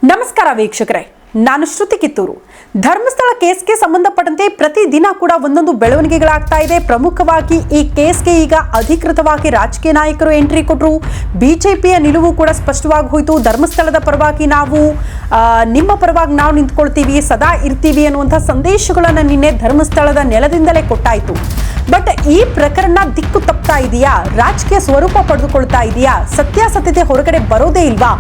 ನಮಸ್ಕಾರ ವೀಕ್ಷಕರೇ, ನಾನು ಶ್ರುತಿ ಕಿತ್ತೂರು. ಧರ್ಮಸ್ಥಳ ಕೇಸ್ಗೆ ಸಂಬಂಧಪಟ್ಟಂತೆ ಪ್ರತಿದಿನ ಕೂಡ ಒಂದೊಂದು ಬೆಳವಣಿಗೆಗಳಾಗ್ತಾ ಇದೆ. ಪ್ರಮುಖವಾಗಿ ಈ ಕೇಸ್ಗೆ ಈಗ ಅಧಿಕೃತವಾಗಿ ರಾಜಕೀಯ ನಾಯಕರು ಎಂಟ್ರಿ ಕೊಟ್ಟರು. ಬಿಜೆಪಿಯ ನಿಲುವು ಕೂಡ ಸ್ಪಷ್ಟವಾಗಿ ಹೋಯಿತು. ಧರ್ಮಸ್ಥಳದ ಪರವಾಗಿ ನಿಮ್ಮ ಪರವಾಗಿ ನಾವು ನಿಂತ್ಕೊಳ್ತೀವಿ, ಸದಾ ಇರ್ತೀವಿ ಅನ್ನುವಂಥ ಸಂದೇಶಗಳನ್ನು ನಿನ್ನೆ ಧರ್ಮಸ್ಥಳದ ನೆಲದಿಂದಲೇ ಕೊಟ್ಟಾಯಿತು. ಬಟ್ ಈ ಪ್ರಕರಣ ದಿಕ್ಕು ತಪ್ತಾ ಇದೆಯಾ, ರಾಜಕೀಯ ಸ್ವರೂಪ ಪಡೆದುಕೊಳ್ತಾ ಇದೆಯಾ, ಸತ್ಯಾಸತ್ಯತೆ ಹೊರಗಡೆ ಬರೋದೇ ಇಲ್ವಾ,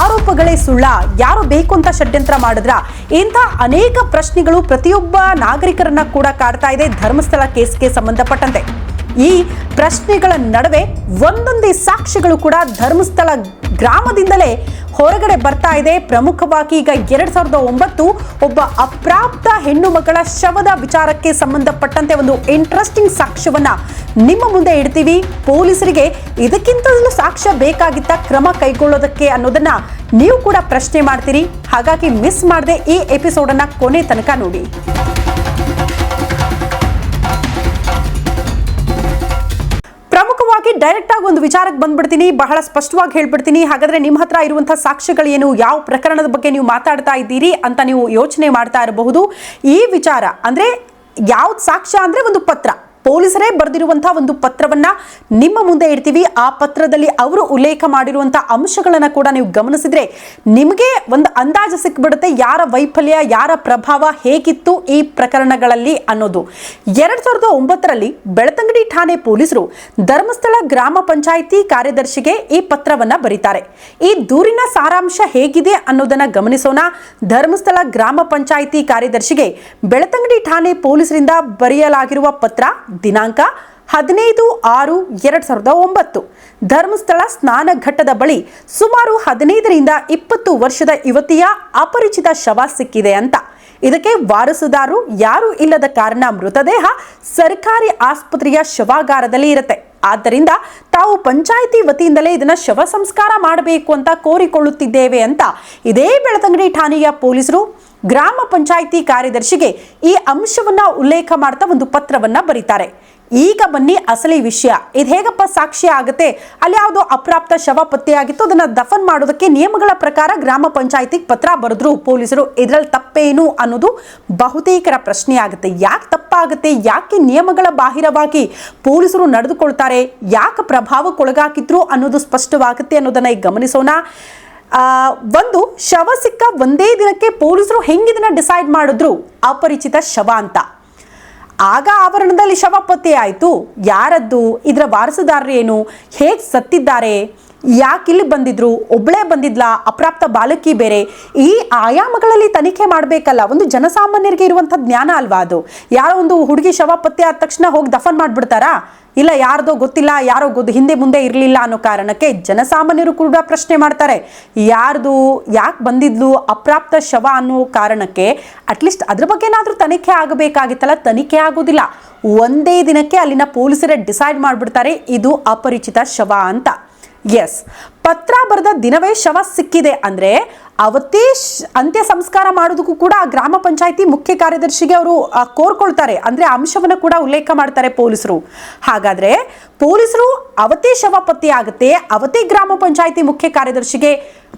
ಆರೋಪಗಳೇ ಸುಳ್ಳ, ಯಾರು ಬೇಕು ಅಂತ ಷಡ್ಯಂತ್ರ ಮಾಡಿದ್ರ, ಇಂಥ ಅನೇಕ ಪ್ರಶ್ನೆಗಳು ಪ್ರತಿಯೊಬ್ಬ ನಾಗರಿಕರನ್ನ ಕೂಡ ಕಾಡ್ತಾ ಇದೆ ಧರ್ಮಸ್ಥಳ ಕೇಸ್ಗೆ ಸಂಬಂಧಪಟ್ಟಂತೆ. ಈ ಪ್ರಶ್ನೆಗಳ ನಡುವೆ ಒಂದೊಂದೇ ಸಾಕ್ಷ್ಯಗಳು ಕೂಡ ಧರ್ಮಸ್ಥಳ ಗ್ರಾಮದಿಂದಲೇ ಹೊರಗಡೆ ಬರ್ತಾ ಇದೆ. ಪ್ರಮುಖವಾಗಿ ಈಗ 2009 ಒಬ್ಬ ಅಪ್ರಾಪ್ತ ಹೆಣ್ಣು ಮಗಳ ಶವದ ವಿಚಾರಕ್ಕೆ ಸಂಬಂಧಪಟ್ಟಂತೆ ಒಂದು ಇಂಟ್ರೆಸ್ಟಿಂಗ್ ಸಾಕ್ಷ್ಯವನ್ನ ನಿಮ್ಮ ಮುಂದೆ ಇಡ್ತೀವಿ. ಪೊಲೀಸರಿಗೆ ಇದಕ್ಕಿಂತಲೂ ಸಾಕ್ಷ್ಯ ಬೇಕಾಗಿತ್ತ ಕ್ರಮ ಕೈಗೊಳ್ಳೋದಕ್ಕೆ ಅನ್ನೋದನ್ನ ನೀವು ಕೂಡ ಪ್ರಶ್ನೆ ಮಾಡ್ತೀರಿ. ಹಾಗಾಗಿ ಮಿಸ್ ಮಾಡದೆ ಈ ಎಪಿಸೋಡನ್ನ ಕೊನೆ ತನಕ ನೋಡಿ. ಪ್ರಮುಖವಾಗಿ ಡೈರೆಕ್ಟ್ ಆಗಿ ಒಂದು ವಿಚಾರಕ್ಕೆ ಬಂದ್ಬಿಡ್ತೀನಿ, ಬಹಳ ಸ್ಪಷ್ಟವಾಗಿ ಹೇಳ್ಬಿಡ್ತೀನಿ. ಹಾಗಾದ್ರೆ ನಿಮ್ಮ ಹತ್ರ ಇರುವಂತಹ ಸಾಕ್ಷ್ಯಗಳು ಏನು, ಯಾವ ಪ್ರಕರಣದ ಬಗ್ಗೆ ನೀವು ಮಾತಾಡ್ತಾ ಇದ್ದೀರಿ ಅಂತ ನೀವು ಯೋಚನೆ ಮಾಡ್ತಾ ಇರಬಹುದು. ಈ ವಿಚಾರ ಅಂದ್ರೆ ಯಾವ್ದು ಸಾಕ್ಷ್ಯ ಅಂದ್ರೆ ಒಂದು ಪತ್ರ, ಪೊಲೀಸರೇ ಬರೆದಿರುವಂತಹ ಒಂದು ಪತ್ರವನ್ನ ನಿಮ್ಮ ಮುಂದೆ ಇಡ್ತೀವಿ. ಆ ಪತ್ರದಲ್ಲಿ ಅವರು ಉಲ್ಲೇಖ ಮಾಡಿರುವಂತಹ ಅಂಶಗಳನ್ನ ಕೂಡ ನೀವು ಗಮನಿಸಿದ್ರೆ ನಿಮಗೆ ಒಂದು ಅಂದಾಜು ಸಿಕ್ಬಿಡುತ್ತೆ ಯಾರ ವೈಫಲ್ಯ, ಯಾರ ಪ್ರಭಾವ ಹೇಗಿತ್ತು ಈ ಪ್ರಕರಣಗಳಲ್ಲಿ ಅನ್ನೋದು. 2009 ಬೆಳ್ತಂಗಡಿ ಠಾಣೆ ಪೊಲೀಸರು ಧರ್ಮಸ್ಥಳ ಗ್ರಾಮ ಪಂಚಾಯಿತಿ ಕಾರ್ಯದರ್ಶಿಗೆ ಈ ಪತ್ರವನ್ನ ಬರೀತಾರೆ. ಈ ದೂರಿನ ಸಾರಾಂಶ ಹೇಗಿದೆ ಅನ್ನೋದನ್ನ ಗಮನಿಸೋಣ. ಧರ್ಮಸ್ಥಳ ಗ್ರಾಮ ಪಂಚಾಯಿತಿ ಕಾರ್ಯದರ್ಶಿಗೆ ಬೆಳ್ತಂಗಡಿ ಠಾಣೆ ಪೊಲೀಸರಿಂದ ಬರೆಯಲಾಗಿರುವ ಪತ್ರ ದಿನಾಂಕ 15/6/2009. ಧರ್ಮಸ್ಥಳ ಸ್ನಾನ ಘಟ್ಟದ ಬಳಿ ಸುಮಾರು 15ರಿಂದ 20 ವರ್ಷದ ಯುವತಿಯ ಅಪರಿಚಿತ ಶವ ಸಿಕ್ಕಿದೆ ಅಂತ. ಇದಕ್ಕೆ ವಾರಸುದಾರರು ಯಾರು ಇಲ್ಲದ ಕಾರಣ ಮೃತದೇಹ ಸರ್ಕಾರಿ ಆಸ್ಪತ್ರೆಯ ಶವಾಗಾರದಲ್ಲಿ ಇರುತ್ತೆ. ಆದ್ದರಿಂದ ತಾವು ಪಂಚಾಯಿತಿ ವತಿಯಿಂದಲೇ ಇದನ್ನ ಶವ ಸಂಸ್ಕಾರ ಮಾಡಬೇಕು ಅಂತ ಕೋರಿಕೊಳ್ಳುತ್ತಿದ್ದೇವೆ ಅಂತ ಇದೇ ಬೆಳ್ತಂಗಡಿ ಠಾಣೆಯ ಪೊಲೀಸರು ಗ್ರಾಮ ಪಂಚಾಯಿತಿ ಕಾರ್ಯದರ್ಶಿಗೆ ಈ ಅಂಶವನ್ನ ಉಲ್ಲೇಖ ಮಾಡ್ತಾ ಒಂದು ಪತ್ರವನ್ನ ಬರೀತಾರೆ. ಈಗ ಬನ್ನಿ ಅಸಲಿ ವಿಷಯ. ಇದು ಹೇಗಪ್ಪ ಸಾಕ್ಷ್ಯ ಆಗುತ್ತೆ? ಅಲ್ಲಿ ಯಾವುದೋ ಅಪ್ರಾಪ್ತ ಶವ ಪತ್ತೆಯಾಗಿತ್ತು, ಅದನ್ನ ದಫನ್ ಮಾಡೋದಕ್ಕೆ ನಿಯಮಗಳ ಪ್ರಕಾರ ಗ್ರಾಮ ಪಂಚಾಯಿತಿಗೆ ಪತ್ರ ಬರೆದ್ರು ಪೊಲೀಸರು. ಇದರಲ್ಲಿ ತಪ್ಪೇನು ಅನ್ನೋದು ಬಹುತೇಕರ ಪ್ರಶ್ನೆ ಆಗುತ್ತೆ. ಯಾಕೆ ತಪ್ಪಾಗುತ್ತೆ, ಯಾಕೆ ನಿಯಮಗಳ ಬಾಹಿರವಾಗಿ ಪೊಲೀಸರು ನಡೆದುಕೊಳ್ತಾರೆ, ಯಾಕೆ ಪ್ರಭಾವಕ್ಕೊಳಗಾಕಿದ್ರು ಅನ್ನೋದು ಸ್ಪಷ್ಟವಾಗುತ್ತೆ ಅನ್ನೋದನ್ನ ಈಗ ಗಮನಿಸೋಣ. ಒಂದು ಶವ ಸಿಕ್ಕ ಒಂದೇ ದಿನಕ್ಕೆ ಪೊಲೀಸರು ಹೆಂಗಿದನ್ನ ಡಿಸೈಡ್ ಮಾಡಿದ್ರು ಅಪರಿಚಿತ ಶವ ಅಂತ. ಆಗ ಆವರಣದಲ್ಲಿ ಶವ ಪತ್ತೆ ಆಯಿತು. ಯಾರದ್ದು, ಇದರ ವಾರಸುದಾರರು ಏನು, ಹೇಗೆ ಸತ್ತಿದ್ದಾರೆ, ಯಾಕೆ ಇಲ್ಲಿ ಬಂದಿದ್ರು, ಒಬ್ಬಳೇ ಬಂದಿದ್ಲಾ, ಅಪ್ರಾಪ್ತ ಬಾಲಕಿ ಬೇರೆ, ಈ ಆಯಾಮಗಳಲ್ಲಿ ತನಿಖೆ ಮಾಡಬೇಕಲ್ಲ. ಒಂದು ಜನಸಾಮಾನ್ಯರಿಗೆ ಇರುವಂಥ ಜ್ಞಾನ ಅಲ್ವಾ ಅದು. ಯಾರೋ ಒಂದು ಹುಡುಗಿ ಶವ ಪತ್ತೆ ಆದ ತಕ್ಷಣ ಹೋಗಿ ದಫನ್ ಮಾಡಿಬಿಡ್ತಾರಾ? ಇಲ್ಲ, ಯಾರ್ದೋ ಗೊತ್ತಿಲ್ಲ, ಯಾರೋ ಹಿಂದೆ ಮುಂದೆ ಇರಲಿಲ್ಲ ಅನ್ನೋ ಕಾರಣಕ್ಕೆ ಜನಸಾಮಾನ್ಯರು ಕೂಡ ಪ್ರಶ್ನೆ ಮಾಡ್ತಾರೆ. ಯಾರ್ದು, ಯಾಕೆ ಬಂದಿದ್ಲು, ಅಪ್ರಾಪ್ತ ಶವ ಅನ್ನೋ ಕಾರಣಕ್ಕೆ ಅಟ್ಲೀಸ್ಟ್ ಅದ್ರ ಬಗ್ಗೆನಾದ್ರೂ ತನಿಖೆ ಆಗಬೇಕಾಗಿತ್ತಲ್ಲ. ತನಿಖೆ ಆಗೋದಿಲ್ಲ. ಒಂದೇ ದಿನಕ್ಕೆ ಅಲ್ಲಿನ ಪೊಲೀಸರೇ ಡಿಸೈಡ್ ಮಾಡಿಬಿಡ್ತಾರೆ ಇದು ಅಪರಿಚಿತ ಶವ ಅಂತ. ಎಸ್, ಪತ್ರ ಬರೆದ ದಿನವೇ ಶವ ಸಿಕ್ಕಿದೆ ಅಂದ್ರೆ ಅವತ್ತೇ ಅಂತ್ಯ ಸಂಸ್ಕಾರ ಮಾಡೋದಕ್ಕೂ ಕೂಡ ಗ್ರಾಮ ಪಂಚಾಯಿತಿ ಮುಖ್ಯ ಕಾರ್ಯದರ್ಶಿಗೆ ಅವರು ಕೋರ್ಕೊಳ್ತಾರೆ. ಅಂದ್ರೆ ಅಂಶವನ್ನ ಕೂಡ ಉಲ್ಲೇಖ ಮಾಡ್ತಾರೆ ಪೊಲೀಸರು. ಹಾಗಾದ್ರೆ ಪೊಲೀಸರು ಅವತ್ತೇ ಶವ ಪತ್ತೆ ಆಗುತ್ತೆ, ಅವತ್ತೇ ಗ್ರಾಮ ಪಂಚಾಯಿತಿ ಮುಖ್ಯ ಕಾರ್ಯದರ್ಶಿಗೆ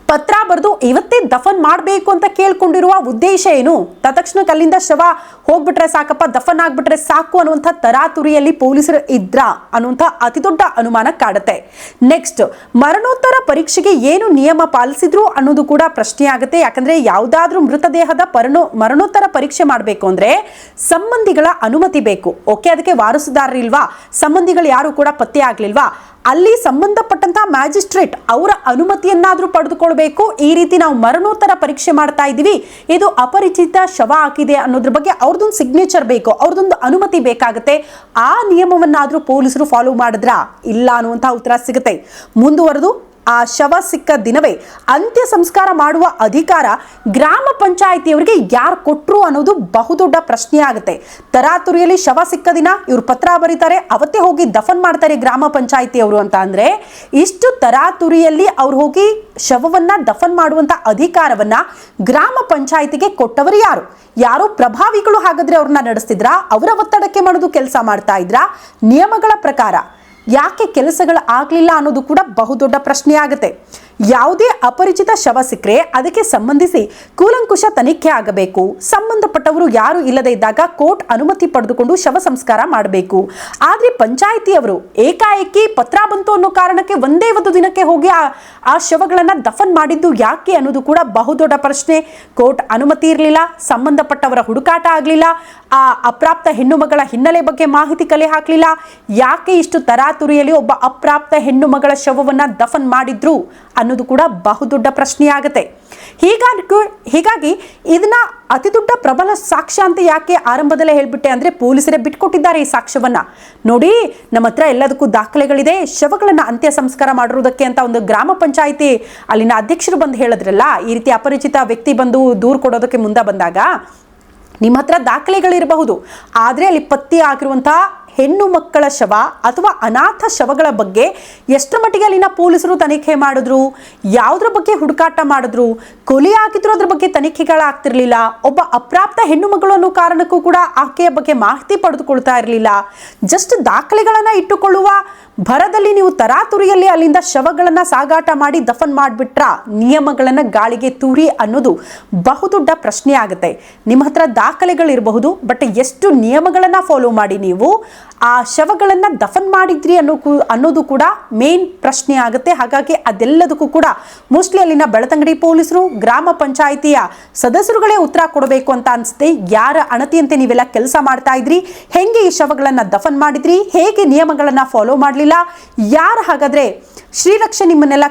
ಪತ್ರ ಬರೆದು ಇವತ್ತೇ ದಫನ್ ಮಾಡಬೇಕು ಅಂತ ಕೇಳ್ಕೊಂಡಿರುವ ಉದ್ದೇಶ ಏನು? ತತ್ಕ್ಷಣಕ್ಕೆ ಅಲ್ಲಿಂದ ಶವ ಹೋಗ್ಬಿಟ್ರೆ ಸಾಕಪ್ಪ, ದಫನ್ ಆಗ್ಬಿಟ್ರೆ ಸಾಕು ಅನ್ನುವಂಥ ತರಾತುರಿಯಲ್ಲಿ ಪೊಲೀಸರು ಇದ್ರ ಅನ್ನುವಂಥ ಅತಿ ದೊಡ್ಡ ಅನುಮಾನ ಕಾಡುತ್ತೆ. ನೆಕ್ಸ್ಟ್, ಮರಣೋತ್ತರ ಪರೀಕ್ಷೆಗೆ ಏನು ನಿಯಮ ಪಾಲಿಸಿದ್ರು ಅನ್ನೋದು ಕೂಡ ಪ್ರಶ್ನೆ ಆಗುತ್ತೆ. ಯಾಕಂದ್ರೆ ಯಾವುದಾದ್ರೂ ಮೃತದೇಹದ ಮರಣೋತ್ತರ ಪರೀಕ್ಷೆ ಮಾಡಬೇಕು ಅಂದ್ರೆ ಸಂಬಂಧಿಗಳ ಅನುಮತಿ ಬೇಕು. ಓಕೆ, ಅದಕ್ಕೆ ವಾರಸುದಾರರಿಲ್ವಾ, ಸಂಬಂಧಿಗಳು ಯಾರು ಕೂಡ ಪತ್ತೆ ಆಗ್ಲಿಲ್ವಾ, ಅಲ್ಲಿ ಸಂಬಂಧಪಟ್ಟಂತಹ ಮ್ಯಾಜಿಸ್ಟ್ರೇಟ್ ಅವರ ಅನುಮತಿಯನ್ನಾದ್ರೂ ಪಡೆದುಕೊಳ್ಬೇಕು. ಈ ರೀತಿ ನಾವು ಮರಣೋತ್ತರ ಪರೀಕ್ಷೆ ಮಾಡ್ತಾ ಇದ್ದೀವಿ, ಇದು ಅಪರಿಚಿತ ಶವ ಆಗಿದೆ ಅನ್ನೋದ್ರ ಬಗ್ಗೆ ಅವ್ರದೊಂದು ಸಿಗ್ನೇಚರ್ ಬೇಕು, ಅವ್ರದೊಂದು ಅನುಮತಿ ಬೇಕಾಗುತ್ತೆ. ಆ ನಿಯಮವನ್ನಾದ್ರೂ ಪೊಲೀಸರು ಫಾಲೋ ಮಾಡಿದ್ರಾ? ಇಲ್ಲ ಅನ್ನುವಂತಹ ಉತ್ತರ ಸಿಗುತ್ತೆ. ಮುಂದುವರೆದು ಆ ಶವ ಸಿಕ್ಕ ದಿನವೇ ಅಂತ್ಯ ಸಂಸ್ಕಾರ ಮಾಡುವ ಅಧಿಕಾರ ಗ್ರಾಮ ಪಂಚಾಯಿತಿಯವರಿಗೆ ಯಾರು ಕೊಟ್ರು ಅನ್ನೋದು ಬಹುದೊಡ್ಡ ಪ್ರಶ್ನೆ ಆಗುತ್ತೆ. ತರಾತುರಿಯಲ್ಲಿ ಶವ ಸಿಕ್ಕ ದಿನ ಇವ್ರು ಪತ್ರ ಬರೀತಾರೆ, ಅವತ್ತೇ ಹೋಗಿ ದಫನ್ ಮಾಡ್ತಾರೆ ಗ್ರಾಮ ಪಂಚಾಯಿತಿಯವರು ಅಂತ ಅಂದ್ರೆ ಇಷ್ಟು ತರಾತುರಿಯಲ್ಲಿ ಅವ್ರು ಹೋಗಿ ಶವವನ್ನ ದಫನ್ ಮಾಡುವಂತ ಅಧಿಕಾರವನ್ನ ಗ್ರಾಮ ಪಂಚಾಯಿತಿಗೆ ಕೊಟ್ಟವರು ಯಾರು? ಯಾರೋ ಪ್ರಭಾವಿಗಳು ಹಾಗಾದ್ರೆ ಅವ್ರನ್ನ ನಡೆಸ್ತಿದ್ರಾ? ಅವರ ಒತ್ತಡಕ್ಕೆ ಮಾಡೋದು ಕೆಲಸ ಮಾಡ್ತಾ ಇದ್ರಾ? ನಿಯಮಗಳ ಪ್ರಕಾರ ಯಾಕೆ ಕೆಲಸಗಳು ಆಗಲಿಲ್ಲ ಅನ್ನೋದು ಕೂಡ ಬಹುದೊಡ್ಡ ಪ್ರಶ್ನೆ ಆಗುತ್ತೆ. ಯಾವುದೇ ಅಪರಿಚಿತ ಶವ ಸಿಕ್ಕರೆ ಅದಕ್ಕೆ ಸಂಬಂಧಿಸಿ ಕೂಲಂಕುಷ ತನಿಖೆ ಆಗಬೇಕು. ಸಂಬಂಧಪಟ್ಟವರು ಯಾರು ಇಲ್ಲದೆ ಇದ್ದಾಗ ಕೋರ್ಟ್ ಅನುಮತಿ ಪಡೆದುಕೊಂಡು ಶವ ಸಂಸ್ಕಾರ ಮಾಡಬೇಕು. ಆದ್ರೆ ಪಂಚಾಯಿತಿಯವರು ಏಕಾಏಕಿ ಪತ್ರ ಬಂತು ಅನ್ನೋ ಕಾರಣಕ್ಕೆ ಒಂದೇ ಒಂದು ದಿನಕ್ಕೆ ಹೋಗಿ ಆ ಶವಗಳನ್ನ ದಫನ್ ಮಾಡಿದ್ದು ಯಾಕೆ ಅನ್ನೋದು ಕೂಡ ಬಹುದೊಡ್ಡ ಪ್ರಶ್ನೆ. ಕೋರ್ಟ್ ಅನುಮತಿ ಇರಲಿಲ್ಲ, ಸಂಬಂಧಪಟ್ಟವರ ಹುಡುಕಾಟ ಆಗಲಿಲ್ಲ, ಆ ಅಪ್ರಾಪ್ತ ಹೆಣ್ಣು ಮಗಳ ಹಿನ್ನೆಲೆ ಬಗ್ಗೆ ಮಾಹಿತಿ ಕಲೆ ಹಾಕಲಿಲ್ಲ. ಯಾಕೆ ಇಷ್ಟು ತರಾತುರಿಯಲ್ಲಿ ಒಬ್ಬ ಅಪ್ರಾಪ್ತ ಹೆಣ್ಣು ಮಗಳ ಶವವನ್ನ ದಫನ್ ಮಾಡಿದ್ರು ಅನ್ನೋದು ಕೂಡ ಬಹುದೊಡ್ಡ ಪ್ರಶ್ನೆ ಆಗುತ್ತೆ. ಹೀಗಾಗಿ ಇದನ್ನ ಅತಿ ದೊಡ್ಡ ಪ್ರಬಲ ಸಾಕ್ಷ್ಯ ಅಂತ ಯಾಕೆ ಆರಂಭದಲ್ಲೇ ಹೇಳ್ಬಿಟ್ಟೆ ಅಂದ್ರೆ, ಪೊಲೀಸರೇ ಬಿಟ್ಕೊಟ್ಟಿದ್ದಾರೆ ಈ ಸಾಕ್ಷ್ಯವನ್ನ. ನೋಡಿ, ನಮ್ಮ ಹತ್ರ ಎಲ್ಲದಕ್ಕೂ ದಾಖಲೆಗಳಿದೆ, ಶವಗಳನ್ನ ಅಂತ್ಯ ಸಂಸ್ಕಾರ ಮಾಡಿರೋದಕ್ಕೆ ಅಂತ ಒಂದು ಗ್ರಾಮ ಪಂಚಾಯಿತಿ ಅಲ್ಲಿನ ಅಧ್ಯಕ್ಷರು ಬಂದು ಹೇಳಿದ್ರಲ್ಲ, ಈ ರೀತಿ ಅಪರಿಚಿತ ವ್ಯಕ್ತಿ ಬಂದು ದೂರು ಕೊಡೋದಕ್ಕೆ ಮುಂದೆ ಬಂದಾಗ ನಿಮ್ಮ ಹತ್ರ ದಾಖಲೆಗಳಿರಬಹುದು, ಆದರೆ ಅಲ್ಲಿ ಪತ್ತೆ ಆಗಿರುವಂತಹ ಹೆಣ್ಣು ಮಕ್ಕಳ ಶವ ಅಥವಾ ಅನಾಥ ಶವಗಳ ಬಗ್ಗೆ ಎಷ್ಟರ ಮಟ್ಟಿಗೆ ಅಲ್ಲಿನ ಪೊಲೀಸರು ತನಿಖೆ ಮಾಡಿದ್ರು, ಯಾವುದ್ರ ಬಗ್ಗೆ ಹುಡುಕಾಟ ಮಾಡಿದ್ರು, ಕೊಲೆ ಆಗಿದ್ರು ಅದ್ರ ಬಗ್ಗೆ ತನಿಖೆಗಳಾಗ್ತಿರ್ಲಿಲ್ಲ. ಒಬ್ಬ ಅಪ್ರಾಪ್ತ ಹೆಣ್ಣು ಮಗಳು ಅನ್ನೋ ಕಾರಣಕ್ಕೂ ಕೂಡ ಆಕೆಯ ಬಗ್ಗೆ ಮಾಹಿತಿ ಪಡೆದುಕೊಳ್ತಾ ಇರಲಿಲ್ಲ. ಜಸ್ಟ್ ದಾಖಲೆಗಳನ್ನ ಇಟ್ಟುಕೊಳ್ಳುವ ಭರದಲ್ಲಿ ನೀವು ತರಾತುರಿಯಲ್ಲಿ ಅಲ್ಲಿಂದ ಶವಗಳನ್ನ ಸಾಗಾಟ ಮಾಡಿ ದಫನ್ ಮಾಡಿಬಿಟ್ರ, ನಿಯಮಗಳನ್ನ ಗಾಳಿಗೆ ತೂರಿ ಅನ್ನೋದು ಬಹುದೊಡ್ಡ ಪ್ರಶ್ನೆ ಆಗುತ್ತೆ. ನಿಮ್ಮ ಹತ್ರ ದಾಖಲೆಗಳಿರಬಹುದು, ಬಟ್ ಎಷ್ಟು ನಿಯಮಗಳನ್ನ ಫಾಲೋ ಮಾಡಿ ನೀವು ಆ ಶವಗಳನ್ನ ದಫನ್ ಮಾಡಿದ್ರಿ ಅನ್ನೋದು ಕೂಡ ಮೇನ್ ಪ್ರಶ್ನೆ ಆಗುತ್ತೆ. ಹಾಗಾಗಿ ಅದೆಲ್ಲದಕ್ಕೂ ಕೂಡ ಮೋಸ್ಟ್ಲಿ ಅಲ್ಲಿನ ಬೆಳತಂಗಡಿ ಪೊಲೀಸರು, ಗ್ರಾಮ ಪಂಚಾಯಿತಿಯ ಸದಸ್ಯರುಗಳೇ ಉತ್ತರ ಕೊಡಬೇಕು ಅಂತ ಅನ್ಸುತ್ತೆ. ಯಾರ ಅಣತಿಯಂತೆ ನೀವೆಲ್ಲ ಕೆಲಸ ಮಾಡ್ತಾ ಇದ್ರಿ, ಹೆಂಗೆ ಈ ಶವಗಳನ್ನ ದಫನ್ ಮಾಡಿದ್ರಿ, ಹೇಗೆ ನಿಯಮಗಳನ್ನ ಫಾಲೋ ಮಾಡಲಿಲ್ಲ, ಯಾರು ಹಾಗಾದ್ರೆ ಶ್ರೀರಕ್ಷೆ ನಿಮ್ಮನ್ನೆಲ್ಲ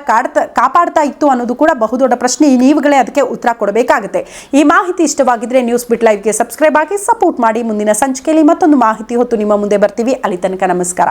ಕಾಪಾಡ್ತಾ ಇತ್ತು ಅನ್ನೋದು ಕೂಡ ಬಹುದೊಡ್ಡ ಪ್ರಶ್ನೆ. ನೀವುಗಳೇ ಅದಕ್ಕೆ ಉತ್ತರ ಕೊಡಬೇಕಾಗುತ್ತೆ. ಈ ಮಾಹಿತಿ ಇಷ್ಟವಾಗಿದ್ರೆ ನ್ಯೂಸ್ ಬಿಟ್ ಲೈವ್ಗೆ ಸಬ್ಸ್ಕ್ರೈಬ್ ಆಗಿ ಸಪೋರ್ಟ್ ಮಾಡಿ. ಮುಂದಿನ ಸಂಚಿಕೆಯಲ್ಲಿ ಮತ್ತೊಂದು ಮಾಹಿತಿ ಹೊತ್ತು ನಿಮ್ಮ ಮುಂದೆ ಬರ್ತೀವಿ. ಅಲ್ಲಿ ತನಕ ನಮಸ್ಕಾರ.